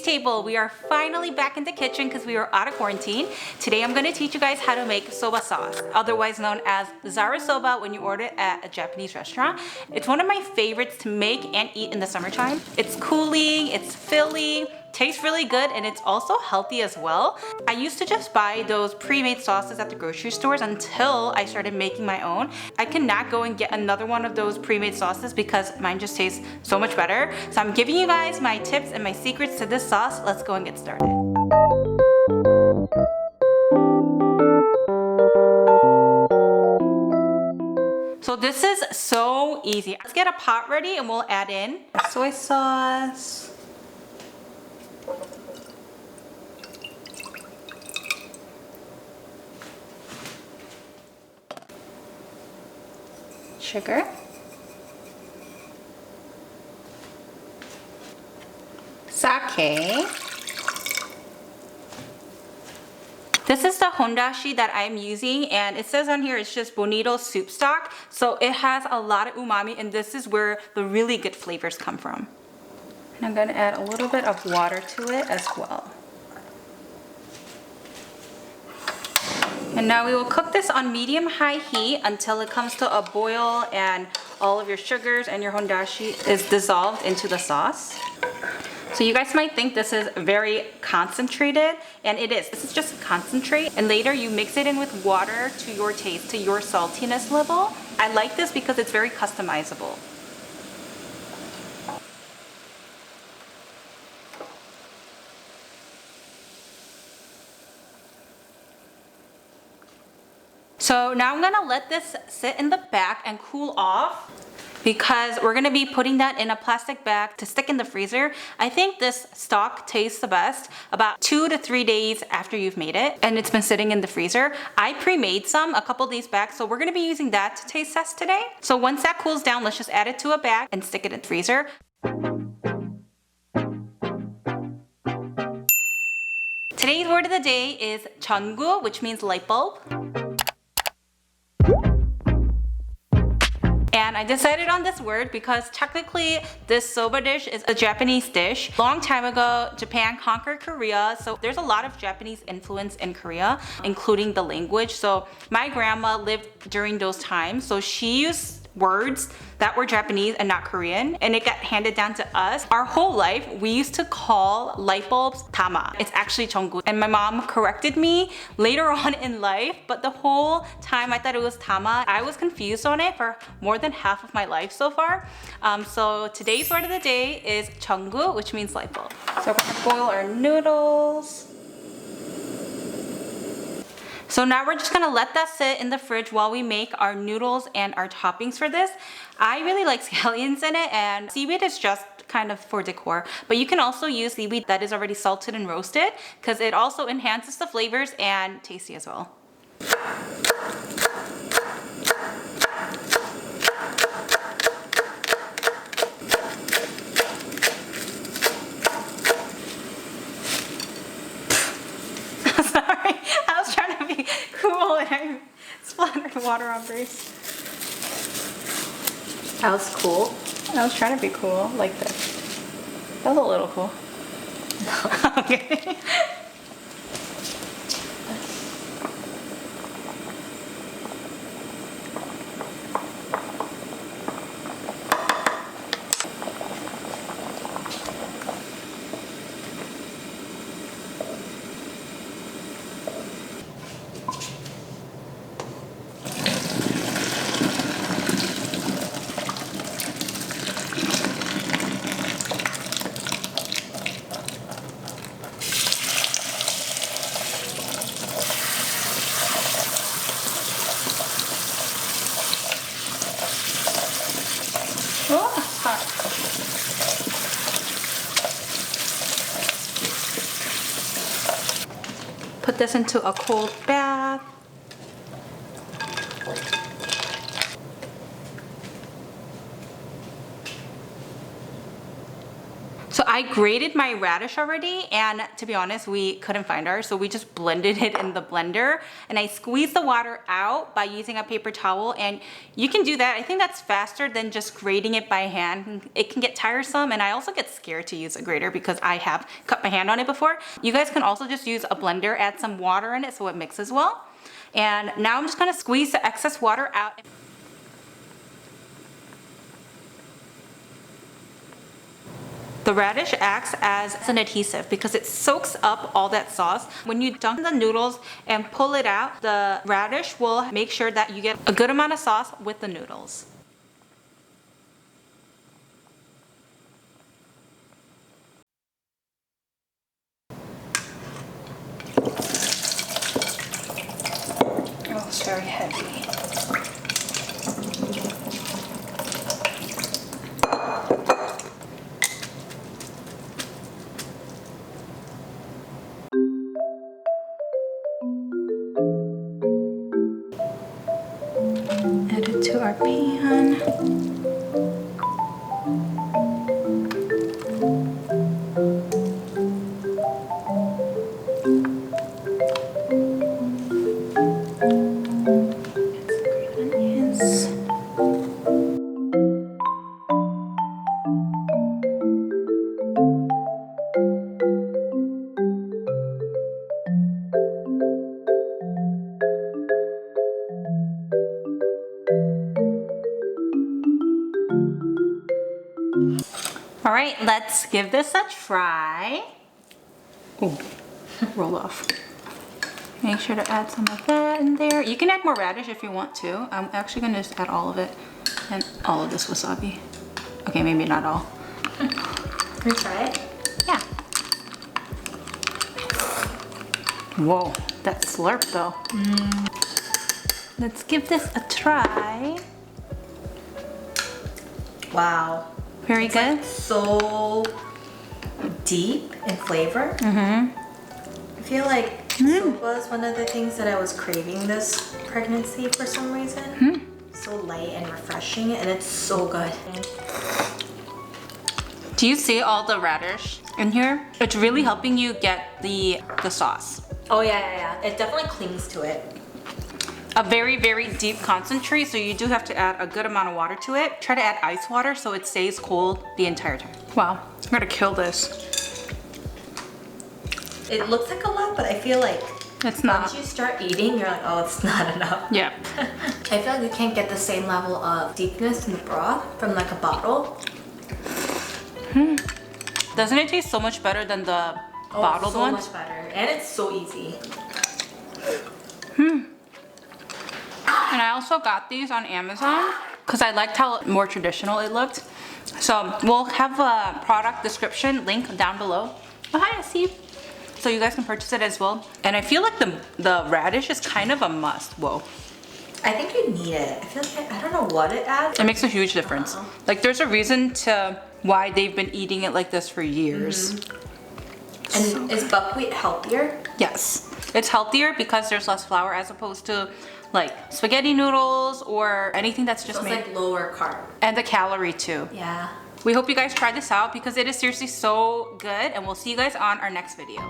Angie's Table. We are finally back in the kitchen because we were out of quarantine. Today I'm going to teach you guys how to make soba sauce, otherwise known as Zaru Soba when you order it at a Japanese restaurant. It's one of my favorites to make and eat in the summertime. It's cooling, it's filling, tastes really good, and it's also healthy as well. I used to just buy those pre-made sauces at the grocery stores until I started making my own. I cannot go and get another one of those pre-made sauces because mine just tastes so much better. So I'm giving you guys my tips and my secrets to this sauce. Let's go and get started. So this is so easy. Let's get a pot ready and we'll add in soy sauce, sugar, sake. This is the hondashi that I'm using, and it says on here it's just bonito soup stock, so it has a lot of umami, and this is where the really good flavors come from. And I'm gonna add a little bit of water to it as well. And now we will cook this on medium-high heat until it comes to a boil and all of your sugars and your hondashi is dissolved into the sauce. So you guys might think this is very concentrated, and it is. This is just concentrate, and later you mix it in with water to your taste, to your saltiness level. I like this because it's very customizable. So now I'm gonna let this sit in the back and cool off, because we're gonna be putting that in a plastic bag to stick in the freezer. I think this stock tastes the best about 2 to 3 days after you've made it and it's been sitting in the freezer. I pre-made some a couple days back, so we're gonna be using that to taste test today. So once that cools down, let's just add it to a bag and stick it in the freezer. Today's word of the day is 전구, which means light bulb. And I decided on this word because technically this soba dish is a Japanese dish. Long time ago, Japan conquered Korea, so there's a lot of Japanese influence in Korea, including the language. So my grandma lived during those times, so she used words that were Japanese and not Korean, and it got handed down to us. Our whole life, we used to call light bulbs tama. It's actually 전구. And my mom corrected me later on in life, but the whole time I thought it was tama. I was confused on it for more than half of my life so far. So today's word of the day is 전구, which means light bulb. So we're gonna boil our noodles. So now we're just gonna let that sit in the fridge while we make our noodles and our toppings for this. I really like scallions in it, and seaweed is just kind of for decor, but you can also use seaweed that is already salted and roasted because it also enhances the flavors and tasty as well. Sorry, I was trying to be cool and I splattered water on Grace. That was cool. I was trying to be cool, like this. That was a little cool. Okay. Oh, it's hot. Put this into a cold bath. So I I grated my radish already, and to be honest, we couldn't find ours, so we just blended it in the blender, and I squeezed the water out by using a paper towel, and you can do that. I think that's faster than just grating it by hand. It can get tiresome, and I also get scared to use a grater because I have cut my hand on it before. You guys can also just use a blender, add some water in it so it mixes well. And now I'm just gonna squeeze the excess water out. The radish acts as an adhesive because it soaks up all that sauce. When you dunk the noodles and pull it out, the radish will make sure that you get a good amount of sauce with the noodles. Oh, it's very heavy. Add it to our pan. All right, let's give this a try. Oh, roll off. Make sure to add some of that in there. You can add more radish if you want to. I'm actually gonna just add all of it and all of this wasabi. Okay, maybe not all. Can we try it? Yeah. Whoa, that slurp though. Let's give this a try. Wow. Very It's good. like so deep in flavor. I feel like soba is one of the things that I was craving this pregnancy for some reason. So light and refreshing, and it's so good. Do you see all the radish in here? It's really helping you get the sauce. Oh yeah. It definitely clings to it. A very, very deep concentrate, so you do have to add a good amount of water to it. Try to add ice water so it stays cold the entire time. Wow, I'm gonna kill this. It looks like a lot, but I feel like It's not. once you start eating, you're like, oh, it's not enough. Yep. I feel like you can't get the same level of deepness in the broth from like a bottle. Doesn't it taste so much better than the bottled so one? much better, and it's so easy. And I also got these on Amazon because I liked how more traditional it looked. So we'll have a product description link down below. Oh, hi, I see you. So you guys can purchase it as well. And I feel like the radish is kind of a must. Whoa. I think you need it. I feel like I don't know what it adds. It makes a huge difference. Like there's a reason to why they've been eating it like this for years. And is buckwheat healthier? Yes. It's healthier because there's less flour as opposed to like spaghetti noodles or anything that's just So it's made. like lower carb. And the calorie too. Yeah. We hope you guys try this out because it is seriously so good, and we'll see you guys on our next video.